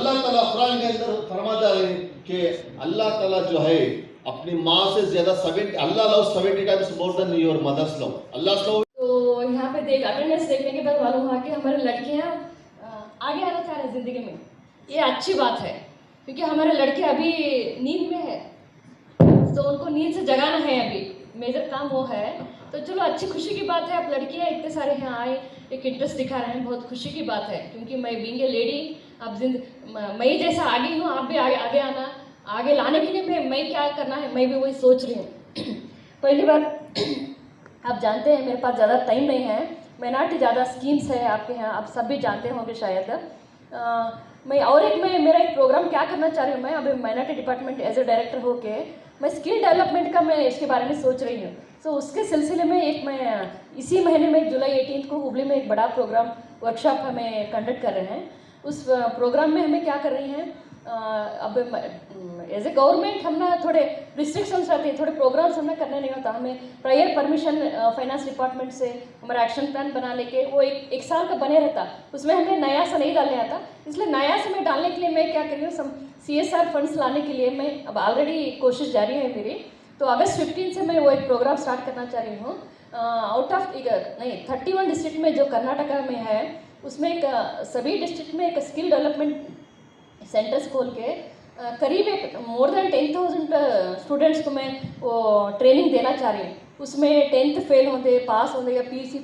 अल्लाह ताला कुरान के अंदर फरमाता है कि अल्लाह ताला जो है अपनी माँ से ज्यादा 70 Allah love 70 times more than your mothers love. Allah love. तो यहाँ पे अटेंडेंस देखने के बाद मालूम हुआ कि हमारे लड़कियाँ आगे आना चाह रहे हैं ज़िंदगी में। ये अच्छी बात है क्योंकि हमारे लड़के अभी नींद में है, तो उनको नींद से जगाना है, अभी मेजर काम वो है। तो चलो अच्छी खुशी की बात है, अब लड़कियाँ इतने सारे यहाँ आए, एक इंटरेस्ट दिखा रहे हैं, बहुत खुशी की बात है। क्योंकि मैं बीइंग ए लेडी, अब मैं जैसा आगे हूँ, आप भी आगे आना, आगे लाने के लिए मैं क्या करना है, मैं भी वही सोच रही हूँ। पहली बार आप जानते हैं मेरे पास ज़्यादा टाइम नहीं है, माइनॉरिटी ज़्यादा स्कीम्स है आपके यहाँ, आप सब भी जानते होंगे शायद। मैं मेरा एक प्रोग्राम क्या करना चाह रही हूँ, मैं अभी minority department as a director होके मैं स्किल डेवलपमेंट का मैं इसके बारे में सोच रही हूँ। तो उसके सिलसिले में मैं इसी महीने में जुलाई 18 को हुबली में एक बड़ा प्रोग्राम वर्कशॉप हमें कंडक्ट कर रहे हैं। उस प्रोग्राम में हमें क्या कर रही हैं, अब एज ए गवर्नमेंट हम ना थोड़े रिस्ट्रिक्शंस रहती है, थोड़े प्रोग्राम्स हमें करने नहीं होता, हमें प्रायर परमिशन फाइनेंस डिपार्टमेंट से हमारा एक्शन प्लान बना लेके वो एक साल का बने रहता, उसमें हमें नया सा नहीं डालने आता। इसलिए नया से मैं डालने के लिए मैं क्या कर रही हूँ, CSR फंड्स लाने के लिए मैं अब ऑलरेडी कोशिश जारी है मेरी। तो अगस्त 15 से मैं वो एक प्रोग्राम स्टार्ट करना चाह रही हूँ। आउट ऑफ 31 डिस्ट्रिक्ट में जो कर्नाटका में है, उसमें एक सभी डिस्ट्रिक्ट में एक स्किल डेवलपमेंट सेंटर्स खोल के करीब एक मोर देन 10,000 स्टूडेंट्स को मैं वो ट्रेनिंग देना चाह रही हूँ। उसमें 10th फेल होंगे, पास होंगे, या PUC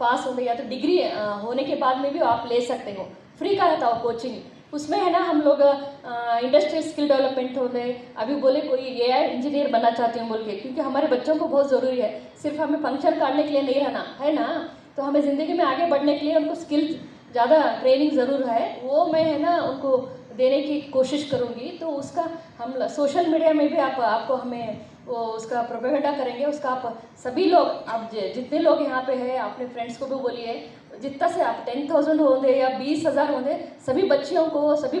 पास होंगे, या तो डिग्री होने के बाद में भी आप ले सकते हो, फ्री का रहता हो कोचिंग। उसमें है ना हम लोग इंडस्ट्रियल स्किल डेवलपमेंट होंगे, अभी बोले कोई AI इंजीनियर बनना चाहते हैं बोल के, क्योंकि हमारे बच्चों को बहुत ज़रूरी है, सिर्फ हमें फंक्शन काटने के लिए नहीं रहना है ना, तो हमें ज़िंदगी में आगे बढ़ने के लिए उनको स्किल ज़्यादा ट्रेनिंग ज़रूर है, वो मैं है ना उनको देने की कोशिश करूँगी। तो उसका हम सोशल मीडिया में भी आपको हमें वो उसका प्रोपेगेंडा करेंगे, उसका आप सभी लोग, आप जितने लोग यहाँ पे हैं अपने फ्रेंड्स को भी बोलिए, जितना से आप 10,000 होंगे या 20,000 होंगे, सभी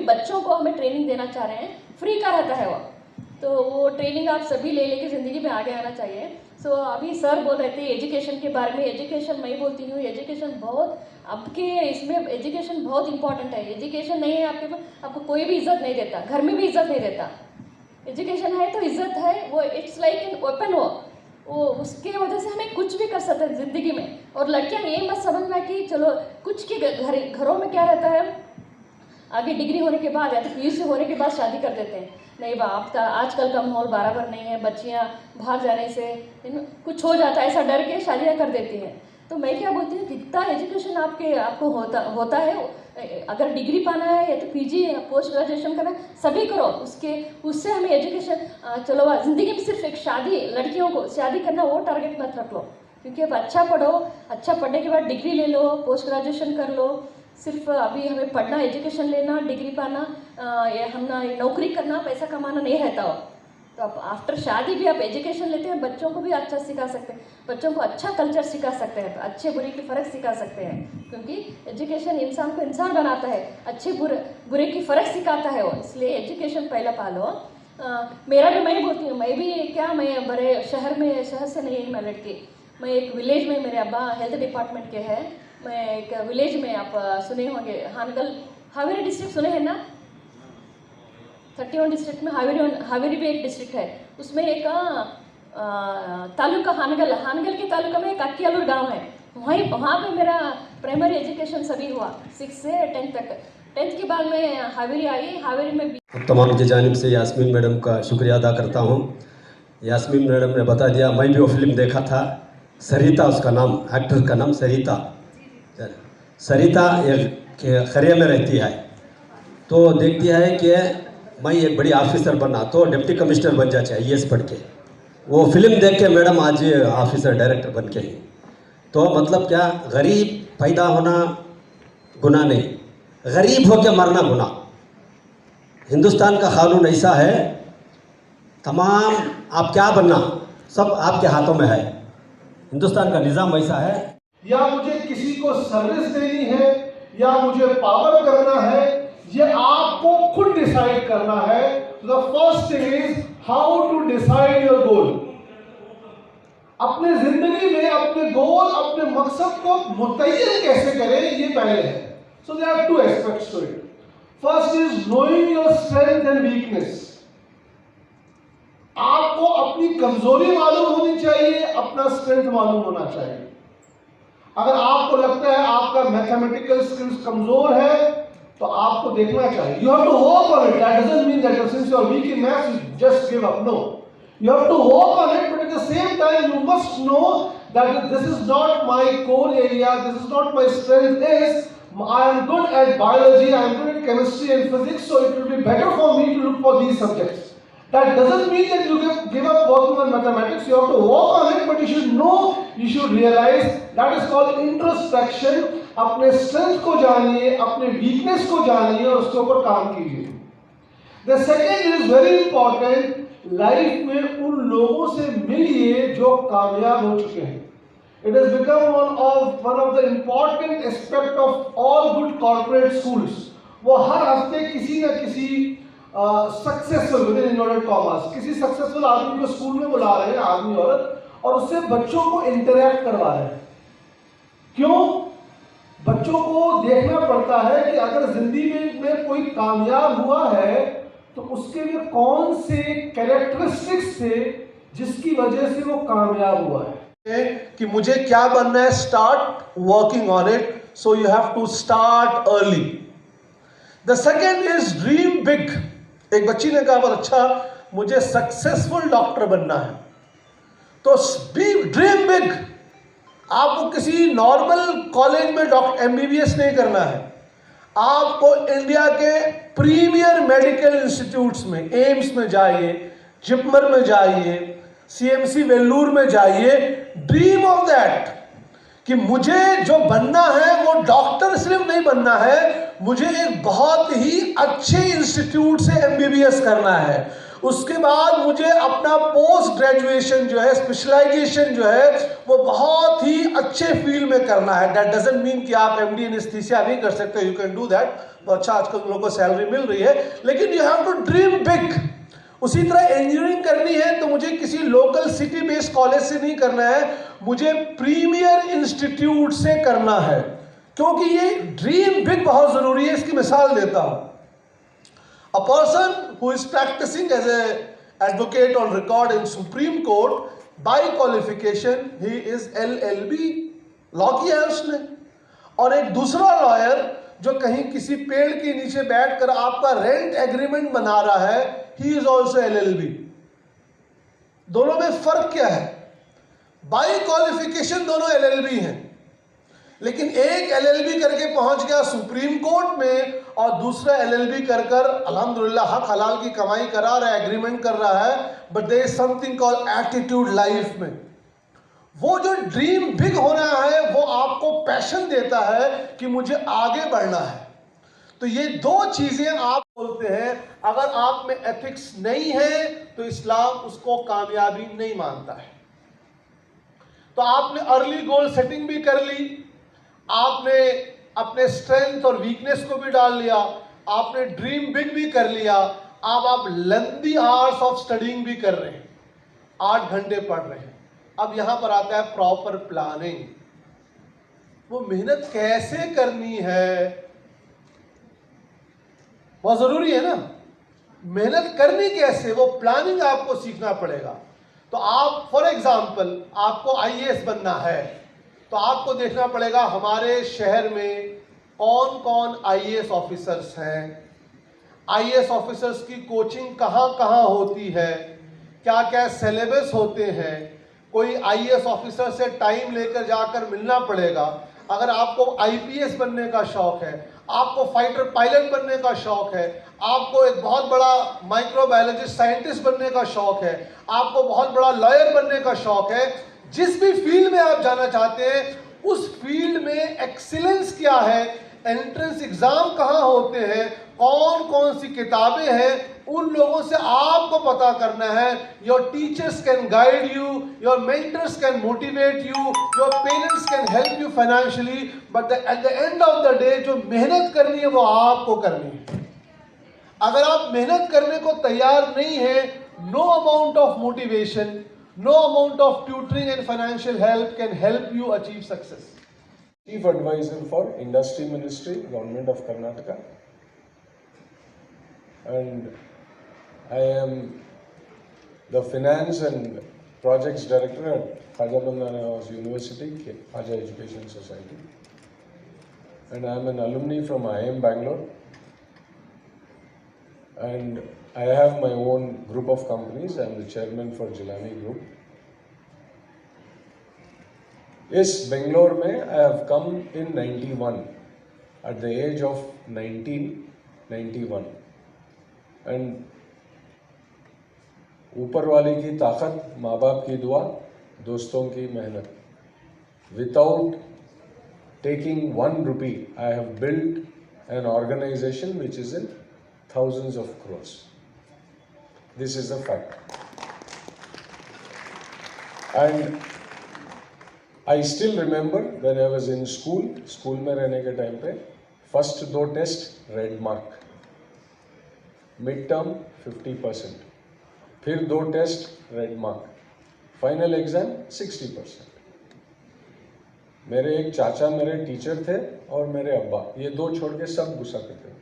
बच्चों को हमें ट्रेनिंग देना चाह रहे हैं, फ्री का रहता है वो। तो वो ट्रेनिंग आप सभी ले लेके ज़िंदगी में आगे आना चाहिए। सो अभी सर बोल रहे थे एजुकेशन के बारे में, एजुकेशन मैं बोलती हूँ, एजुकेशन बहुत आपके इसमें एजुकेशन बहुत इंपॉर्टेंट है। एजुकेशन नहीं है आपके पास, आपको कोई भी इज्जत नहीं देता, घर में भी इज्जत नहीं देता। एजुकेशन है तो इज्जत है, वो इट्स लाइक एन वेपन, वो उसके वजह से हमें कुछ भी कर सकते हैं ज़िंदगी में। और लड़कियाँ ये मत समझना कि चलो कुछ के घरों में क्या रहता है, आगे डिग्री होने के बाद या तो PUC होने के बाद शादी कर देते हैं। नहीं बाप, आजकल का माहौल बराबर नहीं है, बच्चियाँ बाहर जाने से कुछ हो जाता है, ऐसा डर के शादियाँ कर देती हैं। तो मैं क्या बोलती हूँ, जितना एजुकेशन आपको होता है, अगर डिग्री पाना है या तो PG पोस्ट ग्रेजुएशन करना है, सभी करो, उससे हमें एजुकेशन चलो ज़िंदगी में सिर्फ एक शादी, लड़कियों को शादी करना वो टारगेट मत रख लो, क्योंकि अब अच्छा पढ़ो, अच्छा पढ़ने के बाद डिग्री ले लो, पोस्ट ग्रेजुएशन कर लो। सिर्फ अभी हमें पढ़ना, एजुकेशन लेना, डिग्री पाना, या हम ना नौकरी करना, पैसा कमाना नहीं रहता हो। तो आप आफ्टर शादी भी आप एजुकेशन लेते हैं, बच्चों को भी अच्छा सिखा सकते हैं, बच्चों को अच्छा कल्चर सिखा सकते हैं, अच्छे बुरे की फ़र्क सिखा सकते हैं, क्योंकि एजुकेशन इंसान को इंसान बनाता है, अच्छे बुरे की फ़र्क सिखाता है वो, इसलिए एजुकेशन पहला पालो। मेरा भी मैं बोलती हूँ, मैं बड़े शहर से नहीं, मैं लड़की, मैं एक विलेज में, मेरे अब्बा हेल्थ डिपार्टमेंट के हैं, मैं एक विलेज में, आप सुने होंगे हानगल, हावेरी डिस्ट्रिक्ट सुने हैं ना, 31 डिस्ट्रिक्ट में हावेरी भी एक डिस्ट्रिक्ट है, उसमें एक तालुका हानगल के तालुका में एक अक्कियालूर गांव है, वहाँ पे मेरा प्राइमरी एजुकेशन सभी हुआ, 6 से 10 तक। 10th के बाद मैं हावेरी आई, हावेरी में तमाम की जानिब से यास्मीन मैडम का शुक्रिया अदा करता हूँ। यास्मीन मैडम ने बता दिया, मैं भी वो फिल्म देखा था, सरिता उसका नाम, एक्टर का नाम सरिता एक खरिया में रहती है, तो देखती है कि मैं एक बड़ी ऑफिसर बनना, तो डिप्टी कमिश्नर बन जाए IAS पढ़ के। वो फिल्म देख के मैडम आज ऑफिसर डायरेक्टर बन के, तो मतलब क्या, गरीब पैदा होना गुनाह नहीं, गरीब होकर मरना गुनाह। हिंदुस्तान का कानून ऐसा है, तमाम आप क्या बनना सब आपके हाथों में है, हिंदुस्तान का निज़ाम ऐसा है। या मुझे किसी को सर्विस देनी है या मुझे पावर करना है, ये आपको खुद डिसाइड करना है। The first thing is how to decide your goal. अपने जिंदगी में अपने गोल, अपने मकसद को मुतय्यन कैसे करें, ये पहले है। So there are 2 aspects to it. First is knowing your strength and weakness. आपको अपनी कमजोरी मालूम होनी चाहिए, अपना स्ट्रेंथ मालूम होना चाहिए। अगर आपको लगता है आपका मैथमेटिकल स्किल्स कमजोर है तो आपको देखना चाहिए, you have to work on it. That doesn't mean that since you are weak in maths you just give up, no, you have to work on it, but at the same time you must know that this is not my core area, this is not my strength. I am good at biology, I am good at chemistry and physics, so it will be better for me to look for these subjects. That doesn't mean that you give up working on mathematics. You have to work on it, but you should know, you should realize that is called introspection. अपने strength को जानिए, अपने weakness को जानिए और उसके ऊपर काम कीजिए। The second is very important. Life में उन लोगों से मिलिए जो कामयाब हो चुके हैं। It has become one of the important aspect of all good corporate schools. वो हर हफ्ते किसी न किसी सक्सेसफुल विद इन्वर्टेड कॉमर्स किसी सक्सेसफुल आदमी को स्कूल में बुला रहे हैं, आदमी औरत, और उससे बच्चों को इंटरैक्ट करवा रहे हैं। क्यों? बच्चों को देखना पड़ता है कि अगर जिंदगी में कोई कामयाब हुआ है तो उसके लिए कौन से कैरेक्टरिस्टिक्स थे जिसकी वजह से वो कामयाब हुआ है, कि मुझे क्या बनना है। Start working on it, so you have to start early. The second is dream big. एक बच्ची ने कहा बहुत अच्छा, मुझे सक्सेसफुल डॉक्टर बनना है, तो ड्रीम बिग। आपको किसी नॉर्मल कॉलेज में MBBS नहीं करना है, आपको इंडिया के प्रीमियर मेडिकल इंस्टीट्यूट्स में, एम्स में जाइए, जिपमर में जाइए, CMC वेल्लूर में जाइए। ड्रीम ऑफ दैट कि मुझे जो बनना है वो डॉक्टर सिर्फ नहीं बनना है, मुझे एक बहुत ही अच्छे इंस्टीट्यूट से MBBS करना है। उसके बाद मुझे अपना पोस्ट ग्रेजुएशन जो है, स्पेशलाइजेशन जो है, वो बहुत ही अच्छे फील्ड में करना है। दैट डजंट मीन कि आप MD एनेस्थीसिया नहीं कर सकते, यू कैन डू दैट, तो अच्छा आजकल लोगों को सैलरी मिल रही है, लेकिन you have to dream big. उसी तरह इंजीनियरिंग करनी है तो मुझे किसी लोकल सिटी बेस्ड कॉलेज से नहीं करना है, मुझे प्रीमियर इंस्टीट्यूट से करना है, क्योंकि ये ड्रीम बिग बहुत जरूरी है। इसकी मिसाल देता हूं। A person who is practicing as a advocate on record in Supreme Court, by qualification he is LLB, law किया है उसने। और एक दूसरा लॉयर जो कहीं किसी पेड़ के नीचे बैठकर आपका रेंट एग्रीमेंट बना रहा है, he is also LLB। दोनों में फर्क क्या है? बाई क्वालिफिकेशन दोनों LLB हैं, लेकिन एक LLB करके पहुंच गया सुप्रीम कोर्ट में और दूसरा LLB कर अल्हम्दुलिल्लाह हक हलाल की कमाई करा रहा है, एग्रीमेंट कर रहा है, but there is something called attitude life में। वो जो ड्रीम बिग होना है वो आपको पैशन देता है कि मुझे आगे बढ़ना है। तो ये दो चीजें आप बोलते हैं, अगर आप में एथिक्स नहीं है तो इस्लाम उसको कामयाबी नहीं मानता है। तो आपने अर्ली गोल सेटिंग भी कर ली, आपने अपने स्ट्रेंथ और वीकनेस को भी डाल लिया, आपने ड्रीम बिग भी कर लिया, अब आप लेंथी आवर्स ऑफ स्टडीइंग भी कर रहे हैं, 8 घंटे पढ़ रहे हैं। अब यहां पर आता है प्रॉपर प्लानिंग। वो मेहनत कैसे करनी है बहुत जरूरी है ना, मेहनत करनी कैसे, वो प्लानिंग आपको सीखना पड़ेगा। तो आप फॉर एग्जाम्पल आपको IAS बनना है तो आपको देखना पड़ेगा हमारे शहर में कौन कौन IAS ऑफिसर्स हैं, IAS ऑफिसर्स की कोचिंग कहाँ कहाँ होती है, क्या क्या सिलेबस होते हैं। कोई IAS ऑफिसर से टाइम लेकर जाकर मिलना पड़ेगा। अगर आपको IPS बनने का शौक है, आपको फाइटर पायलट बनने का शौक है, आपको एक बहुत बड़ा माइक्रोबायोलॉजिस्ट साइंटिस्ट बनने का शौक है, आपको बहुत बड़ा लॉयर बनने का शौक है, जिस भी फील्ड में आप जाना चाहते हैं उस फील्ड में एक्सीलेंस क्या है, एंट्रेंस एग्जाम कहाँ होते हैं, कौन कौन सी किताबें हैं, उन लोगों से आपको पता करना है। Your teachers can guide you, your mentors can motivate you, your parents can help you financially, but at the end of the day जो मेहनत करनी है वो आपको करनी है। अगर आप मेहनत करने को तैयार नहीं है, no amount of motivation, no amount of tutoring and financial help can help you achieve success. Chief Advisor for Industry Ministry, Government of Karnataka. and I am the Finance and Projects Director at Khaja Banda Nawaz University, Khaja Education Society. And I am an alumni from IIM Bangalore. And I have my own group of companies. I am the chairman for Jilani Group. Yes, Bangalore mein I have come in 91, at the age of 1991. And ऊपर वाले की ताकत, माँ बाप की दुआ, दोस्तों की मेहनत. Without taking 1 rupee, I have built an organization which is in thousands of crores. This is a fact. And I still remember when I was in school में रहने के टाइम पे first 2 test red mark, mid term 50%, फिर 2 test red mark, final exam 60%. मेरे एक चाचा मेरे teacher थे और मेरे अब्बा, ये 2 छोड़ के सब गुस्सा करते थे.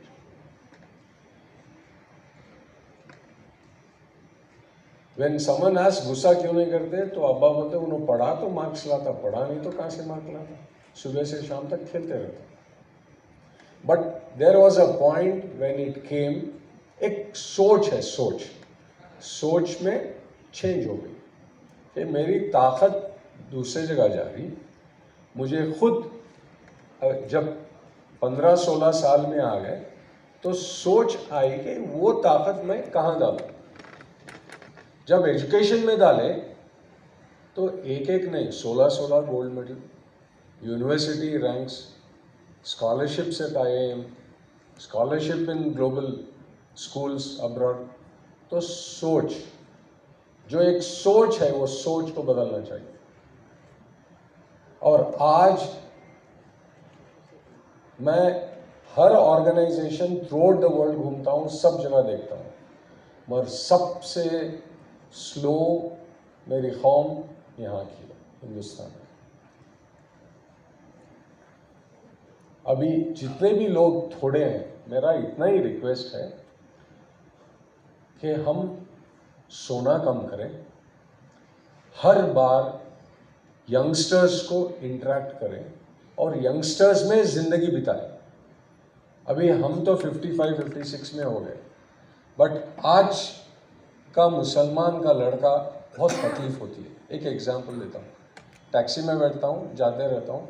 When someone asks गुस्सा क्यों नहीं करते, तो अब्बा बोलते उन्होंने पढ़ा तो मार्क्स लाता, पढ़ा नहीं तो कहाँ से मार्क लाता, सुबह से शाम तक खेलते रहता. But there was a point when it came, एक सोच है, सोच में चेंज हो गई कि मेरी ताकत दूसरी जगह जा रही. मुझे खुद जब 15-16 साल में आ गए तो सोच आई कि वो ताकत मैं कहाँ डालूं. जब एजुकेशन में डाले तो एक नहीं, 16 gold medal, university ranks, scholarships at IIM, scholarship in global schools abroad. तो सोच, जो एक सोच है, वो सोच को बदलना चाहिए. और आज मैं हर organization throughout the world घूमता हूँ, सब जगह देखता हूँ, मगर सबसे स्लो मेरी कौम यहाँ की है, हिंदुस्तान में. अभी जितने भी लोग थोड़े हैं, मेरा इतना ही रिक्वेस्ट है कि हम सोना कम करें, हर बार यंगस्टर्स को इंटरेक्ट करें और यंगस्टर्स में ज़िंदगी बिताएं. अभी हम तो 55-56 में हो गए, बट आज का मुसलमान का लड़का बहुत तकलीफ होती है. एक एग्जांपल देता हूँ. टैक्सी में बैठता हूँ, जाते रहता हूँ,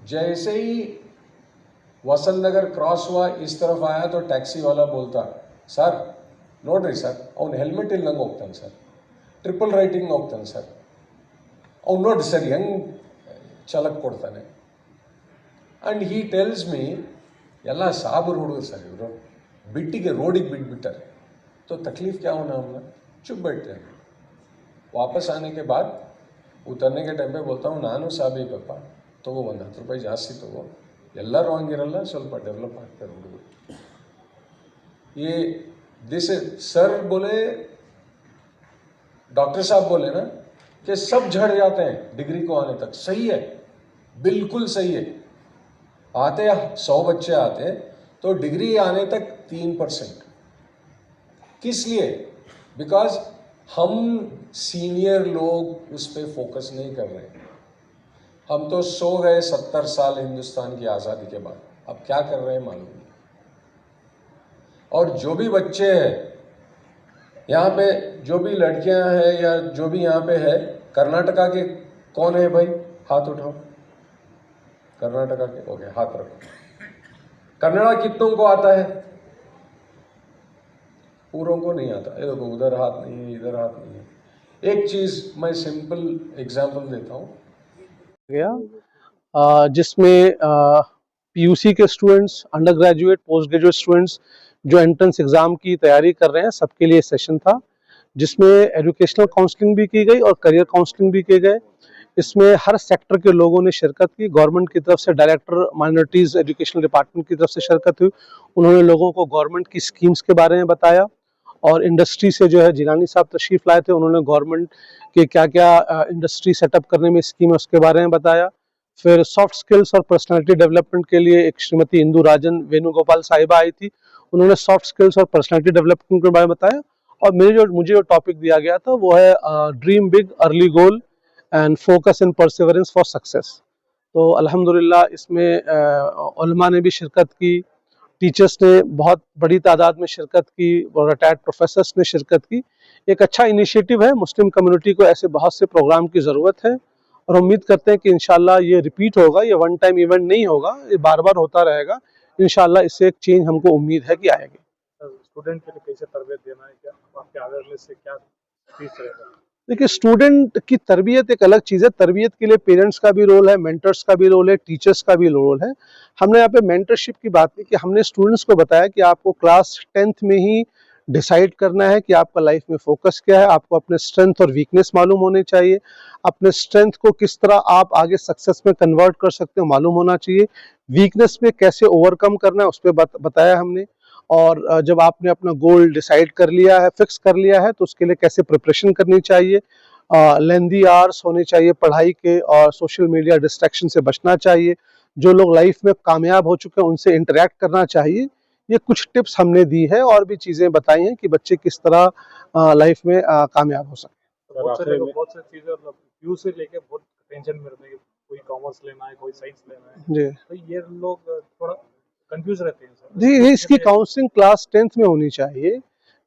जैसे ही वसंत नगर क्रॉस हुआ, इस तरफ आया तो टैक्सी वाला बोलता, सर नोड्री सर, ಅವ್ನು ಹೆಲ್ಮೆಟ್ ಇಲ್ಲಂಗೆ ಹೋಗ್ತಾನೆ ಸರ್, ಟ್ರಿಪಲ್ ರೈಟಿಂಗ್ ಹೋಗ್ತಾನೆ ಸರ್, ಅವ್ನು ನೋಡಿ ಸರ್ ಹೆಂಗೆ ಚಾಲಕ್ ಕೊಡ್ತಾನೆ. ಆ್ಯಂಡ್ ಹೀ ಟೆಲ್ಸ್ ಮೀ, ಎಲ್ಲ ಸಾಬರು ಹುಡುಗರು ಸರ್ ಇವರು, बिट्टी रोडिಗೆ बिटबिट्टारे. तो तकलीफ क्या होना, हमने चुप बैठते हैं. वापस आने के बाद उतरने के टाइम पे बोलता हूँ, ನಾನು ಸಾಬಿ ಪಪ್ಪ तो वो 10 ರೂಪಾಯಿ ಜಾಸ್ತಿ ತಗೋ, ಎಲ್ಲ ರಾಂಗ್ ಇರಲ್ಲ, ಸ್ವಲ್ಪ ಡೆವಲಪ್ ಆಗ್ತಾರೆ ಹುಡುಗರು. ये दिस सर बोले, डॉक्टर साहब बोले ना कि सब झड़ जाते हैं डिग्री को आने तक. सही है, बिल्कुल सही है. आते 100 बच्चे आते हैं तो डिग्री आने तक 3%. किस लिए? बिकॉज हम सीनियर लोग उस पर फोकस नहीं कर रहे. हम तो सो गए 70 साल हिंदुस्तान की आज़ादी के बाद, अब क्या कर रहे हैं मालूम नहीं. और जो भी बच्चे हैं यहाँ पे, जो भी लड़कियां हैं या जो भी यहाँ पे है, कर्नाटका के कौन है भाई, हाथ उठाओ. कर्नाटका के, ओके, हाथ रखो. कन्नड़ा कितनों को आता है? पूरों को नहीं आता. ये देखो, उधर हाथ नहीं है, इधर हाथ नहीं है. एक चीज़ मैं सिंपल एग्जांपल देता हूँ. गया जिसमें PUC के students, under graduate, post graduate students जो एंट्रेंस एग्जाम की तैयारी कर रहे हैं, सबके लिए सेशन था, जिसमें एजुकेशनल काउंसलिंग भी की गई और करियर काउंसलिंग भी किए गए. इसमें हर सेक्टर के लोगों ने शिरकत की. गवर्नमेंट की तरफ से डायरेक्टर माइनॉरिटीज़ एजुकेशनल डिपार्टमेंट की तरफ से शिरकत हुई. उन्होंने लोगों को गवर्नमेंट की स्कीम्स के बारे में बताया. और इंडस्ट्री से जो है जिलानी साहब तशरीफ़ लाए थे, उन्होंने गवर्नमेंट के क्या क्या इंडस्ट्री सेटअप करने में स्कीम है उसके बारे में बताया. फिर सॉफ्ट स्किल्स और पर्सनालिटी डेवलपमेंट के लिए एक श्रीमती इंदु राजन वेणुगोपाल साहिबा आई थी, उन्होंने सॉफ्ट स्किल्स और पर्सनालिटी डेवलपमेंट के बारे में बताया। और मुझे जो टॉपिक दिया गया था वो है dream big, early goal and focus in perseverance for success. तो अल्हम्दुलिल्लाह इसमें उलमा ने भी शिरकत की, टीचर्स ने बहुत बड़ी तादाद में शिरकत की और रिटायर्ड प्रोफेसर्स ने शिरकत की। एक अच्छा इनिशिएटिव है, मुस्लिम कम्युनिटी को ऐसे बहुत से प्रोग्राम की ज़रूरत है और उम्मीद करते हैं कि इंशाल्लाह ये रिपीट होगा, ये वन टाइम इवेंट नहीं होगा, ये बार बार होता रहेगा। इंशाल्लाह इससे एक चेंज हमको उम्मीद है कि आएगी। स्टूडेंट के लिए कैसे तरबियत देना है, क्या आपके अवेयरनेस से क्या फीस रहेगा? देखिए, स्टूडेंट की तरबियत एक अलग चीज़ है। तरबियत के लिए पेरेंट्स का भी रोल है, मेंटर्स का भी रोल है, टीचर्स का भी रोल है। हमने यहाँ पे मेंटरशिप की बात की कि हमने स्टूडेंट्स को बताया कि आपको क्लास 10th में ही डिसाइड करना है कि आपका लाइफ में फोकस क्या है। आपको अपने स्ट्रेंथ और वीकनेस मालूम होने चाहिए। अपने स्ट्रेंथ को किस तरह आप आगे सक्सेस में कन्वर्ट कर सकते हो मालूम होना चाहिए। वीकनेस में कैसे ओवरकम करना है उस पर बताया हमने। और जब आपने अपना गोल डिसाइड कर लिया है, फिक्स कर लिया है, तो उसके लिए कैसे प्रिपरेशन करनी चाहिए। लेंदी आवर्स होने चाहिए पढ़ाई के और सोशल मीडिया डिस्ट्रैक्शन से बचना चाहिए। जो लोग लाइफ में कामयाब हो चुके हैं उनसे इंटरेक्ट करना चाहिए। ये कुछ टिप्स हमने दी है और भी चीज़ें बताई हैं कि बच्चे किस तरह लाइफ में कामयाब हो सकें। बहुत से चीज़ें मतलब व्यू से लेके बहुत टेंशन में रहते हैं, कोई कॉमर्स लेना है, कोई साइंस लेना है, जी तो ये लोग थोड़ा कंफ्यूज रहते हैं सर। जी, इसकी काउंसलिंग क्लास 10th में होनी चाहिए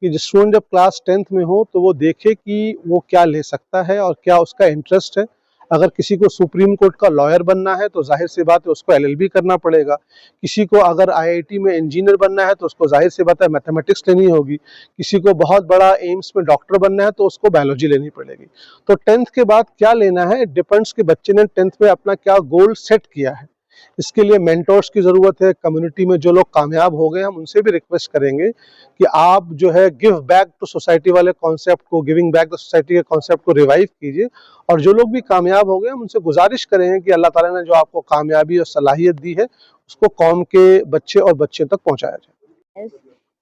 कि जो स्टूडेंट जब क्लास 10th में हो तो वो देखे कि वो क्या ले सकता है और क्या उसका इंटरेस्ट है। अगर किसी को सुप्रीम कोर्ट का लॉयर बनना है तो जाहिर सी बात है उसको LLB करना पड़ेगा। किसी को अगर IIT में इंजीनियर बनना है तो उसको जाहिर सी बात है मैथमेटिक्स लेनी होगी। किसी को बहुत बड़ा एम्स में डॉक्टर बनना है तो उसको बायोलॉजी लेनी पड़ेगी। तो 10th के बाद क्या लेना है डिपेंड्स कि बच्चे ने 10th में अपना क्या गोल सेट किया है। इसके लिए मेंटर्स की ज़रूरत है। कम्युनिटी में जो लोग कामयाब हो गए हम उनसे भी रिक्वेस्ट करेंगे कि आप जो है गिव बैक टू सोसाइटी वाले कॉन्सेप्ट को, गिविंग बैक टू सोसाइटी के कॉन्सेप्ट को रिवाइव कीजिए। और जो लोग भी कामयाब हो गए हम उनसे गुजारिश करेंगे कि अल्लाह ताला ने जो आपको कामयाबी और सलाहियत दी है उसको कौम के बच्चे और बच्चे तक पहुँचाया जाए।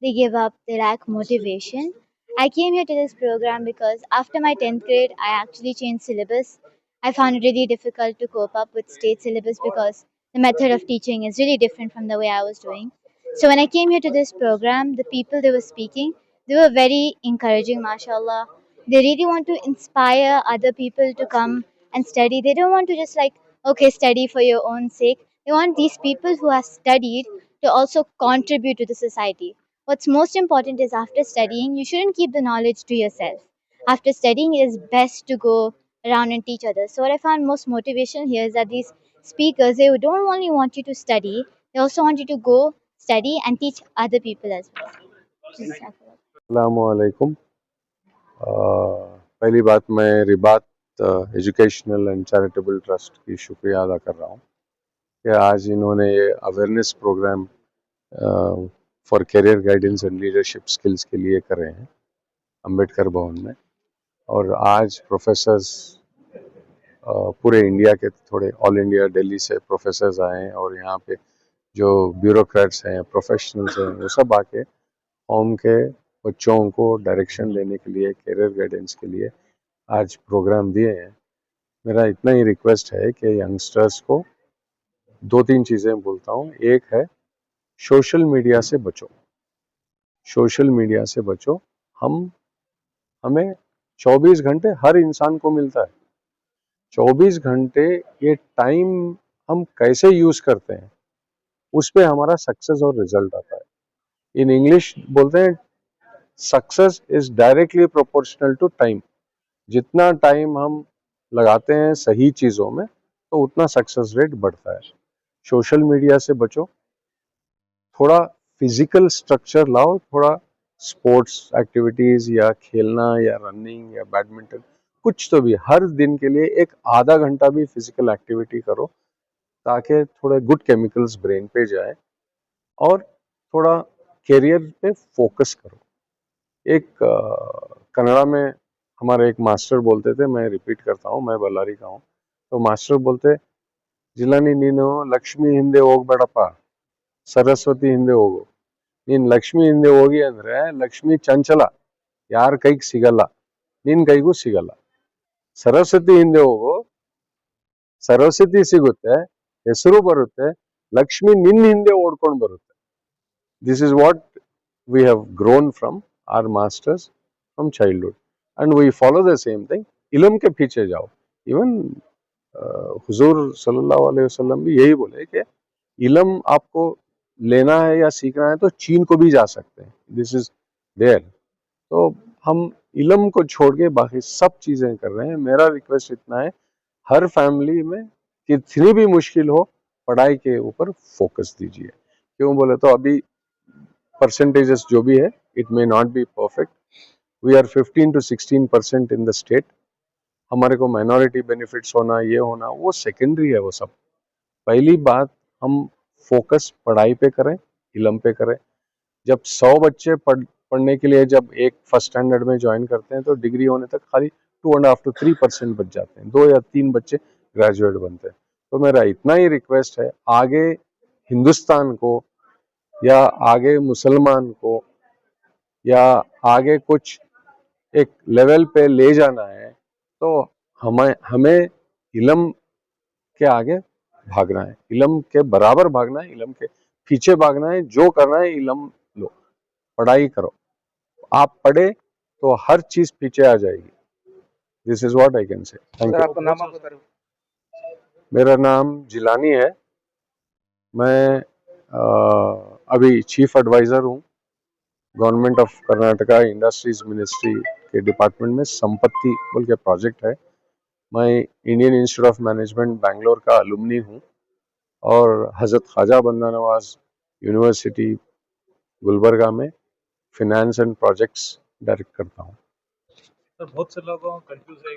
They give up, they lack motivation. I came here to this program because after my 10th grade, I actually changed syllabus. I found it really difficult to cope up with state syllabus because the method of teaching is really different from the way I was doing. So when I came here to this program, the people they were speaking, they were very encouraging, mashallah. They really want to inspire other people to come and study. They don't want to just like, okay, study for your own sake. They want these people who have studied to also contribute to the society. What's most important is after studying, you shouldn't keep the knowledge to yourself. After studying, it is best to go around and teach others. So what I found most motivation here is that these speakers, they don't only want you to study, they also want you to go study and teach other people as well. अस्सलामुअलैकुम। पहली बात मैं रिबात educational and charitable trust की शुक्रिया अदा कर रहा हूँ कि आज इन्होंने ये awareness programme for career guidance and leadership skills के लिए कर रहे हैं अंबेडकर भवन में। और आज प्रोफेसर्स पूरे इंडिया के, थोड़े ऑल इंडिया दिल्ली से प्रोफेसर्स आए हैं और यहाँ पे जो ब्यूरोक्रेट्स हैं, प्रोफेशनल्स हैं, वो सब आके कौम के बच्चों को डायरेक्शन देने के लिए, करियर गाइडेंस के लिए आज प्रोग्राम दिए हैं। मेरा इतना ही रिक्वेस्ट है कि यंगस्टर्स को 2-3 चीज़ें बोलता हूँ। एक है सोशल मीडिया से बचो, सोशल मीडिया से बचो। हमें 24 घंटे हर इंसान को मिलता है। 24 घंटे ये टाइम हम कैसे यूज़ करते हैं उस पे हमारा सक्सेस और रिजल्ट आता है। इन इंग्लिश बोलते हैं success is directly proportional to time. जितना टाइम हम लगाते हैं सही चीज़ों में तो उतना सक्सेस रेट बढ़ता है। सोशल मीडिया से बचो, थोड़ा फिजिकल स्ट्रक्चर लाओ, थोड़ा स्पोर्ट्स एक्टिविटीज़ या खेलना या रनिंग या बैडमिंटन, कुछ तो भी हर दिन के लिए एक आधा घंटा भी फिजिकल एक्टिविटी करो ताकि थोड़े गुड केमिकल्स ब्रेन पे जाए और थोड़ा करियर पे फोकस करो। एक कन्नड़ा में हमारे एक मास्टर बोलते थे, मैं रिपीट करता हूँ, मैं बल्लारी का हूँ, तो मास्टर बोलते जिलानी नीनो लक्ष्मी हिंदे होग बड़प्पा सरस्वती हिंदे होगो, ನೀನ್ ಲಕ್ಷ್ಮಿ ಹಿಂದೆ ಹೋಗಿ ಅಂದ್ರೆ ಲಕ್ಷ್ಮಿ ಚಂಚಲ, ಯಾರ ಕೈಗೆ ಸಿಗಲ್ಲ, ನಿನ್ ಕೈಗೂ ಸಿಗಲ್ಲ. ಸರಸ್ವತಿ ಹಿಂದೆ ಹೋಗು, ಸರಸ್ವತಿ ಸಿಗುತ್ತೆ, ಹೆಸರು ಬರುತ್ತೆ, ಲಕ್ಷ್ಮಿ ನಿನ್ನ ಹಿಂದೆ ಓಡ್ಕೊಂಡು ಬರುತ್ತೆ. This is what we have grown from our masters from childhood and we follow the same thing. इल्म के पीछे जाओ. इवन हुजूर सल्लल्लाहु अलैहि वसल्लम भी यही बोले कि इल्म आपको लेना है या सीखना है तो चीन को भी जा सकते हैं. This is there. तो हम इल्म को छोड़ के बाकी सब चीजें कर रहे हैं. मेरा रिक्वेस्ट इतना है, हर फैमिली में कितनी भी मुश्किल हो, पढ़ाई के ऊपर फोकस दीजिए. क्यों बोले तो अभी परसेंटेजेस जो भी है, it may not be perfect. We are 15 to 16% in the state. हमारे को माइनॉरिटी बेनिफिट्स होना, ये होना, वो सेकेंडरी है. वो सब पहली बात, हम फोकस पढ़ाई पे करें, इल्म पे करें. जब 100 बच्चे पढ़ने के लिए जब एक फर्स्ट स्टैंडर्ड में ज्वाइन करते हैं तो डिग्री होने तक खाली 2.5 to 3% बच जाते हैं. 2 या 3 बच्चे ग्रेजुएट बनते हैं. तो मेरा इतना ही रिक्वेस्ट है, आगे हिंदुस्तान को या आगे मुसलमान को या आगे कुछ एक लेवल पे ले जाना है तो हमें इल्म के आगे भागना है, इल्म के बराबर भागना है, इल्म के पीछे भागना है. जो करना है इल्म लो, पढ़ाई करो. आप पढ़े तो हर चीज पीछे आ जाएगी. This is what I can say. Thank you. मेरा नाम जिलानी है. मैं अभी चीफ एडवाइजर हूँ government of Karnataka industries ministry के डिपार्टमेंट में. संपत्ति बोल के प्रोजेक्ट है. मैं Indian institute of management Bangalore का अलुमनी हूँ और हज़रत ख्वाजा बंदा नवाज यूनिवर्सिटी गुलबर्गा में फिनेंस एंड प्रोजेक्ट्स डायरेक्ट करता हूँ. सर बहुत से लोगों कंफ्यूज है